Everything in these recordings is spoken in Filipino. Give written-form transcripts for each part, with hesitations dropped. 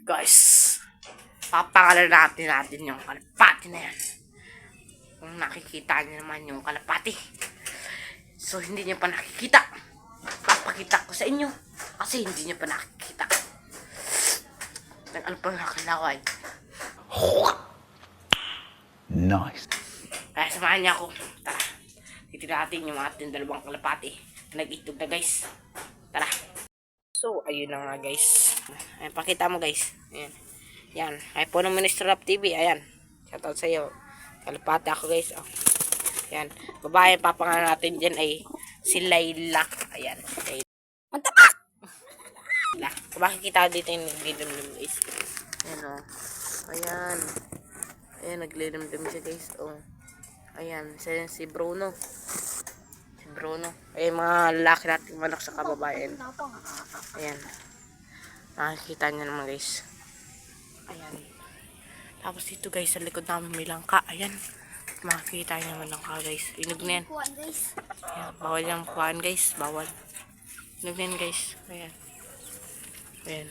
Guys, papangalan natin yung kalapati na yan. Kung nakikita niyo naman yung kalapati. So, hindi niyo pa nakikita. Papakita ko sa inyo. Kasi hindi niyo pa nakikita. Ano pa nakilaway? Nice. Kaya samahan niya ako. Tara. Titignan natin yung ating dalawang kalapati. Nag-itlog na guys. Tara. So, ayun na nga guys. Ayan, pakita mo guys. Ayan. Yan. Ay po ng Minister of TV. Ayan. Shoutout sa iyo. Kalapati ako guys. Oh. Ayan. Babae papangalan natin dyan ay si Layla. Ayan. Layla. Mantapak! Layla. Kung makikita dito yung naglilimlim guys. Ayan o. Oh. Ayan. Ayan, naglilimlim siya guys. Oh. Ayan. Si Bruno. Bruno. Ay, mga lalaki nating manok sa kababayan. Ayan. Nakikita niyo naman guys. Ayan. Tapos dito guys, sa likod namin may langka. Ayan. Makikita niyo naman langka guys. Inog na yan. Ayan. Bawal yung kuhaan guys. Bawal. Inog na yan guys. Ayan. Ayan.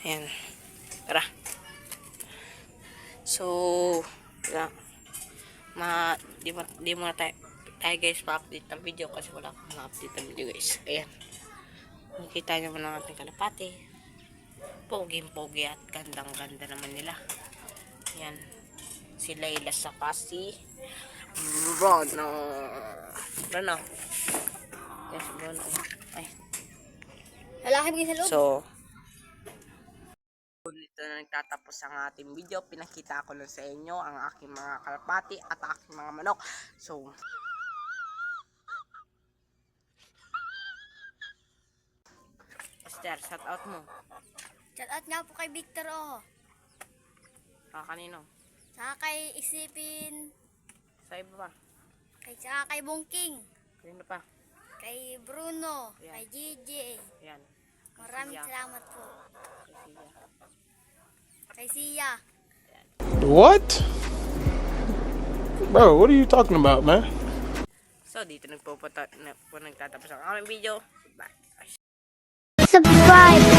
Ayan. Tara. So, yeah. Di mo na tayo guys pa-update ng video kasi wala akong ma-update ng video guys. Ayan. Nakikita nyo naman ang ating kalapati. Pogi-pogi at gandang-ganda naman nila. Ayan. Si Layla sa si Bruno. Bruno. Yes, Bruno. Ay. Lalaki mo sa loob. So, dito na nagtatapos ang ating video. Pinakita ko lang sa inyo ang aking mga kalapati at aking mga manok. So, Esther, shout out mo. Shout out nga po kay Victor oh. Kanino? Saka kay Isipin. Sa iba ba? Saka kay Bongking. Kanino pa? Kay Bruno. Ayan. Kay JJ. Ayan. Maraming Sia. salamat po. Sia. Kay Sia. What? Bro, what are you talking about, man? So, dito nagtatapos ang aming video. Bye. Subscribe!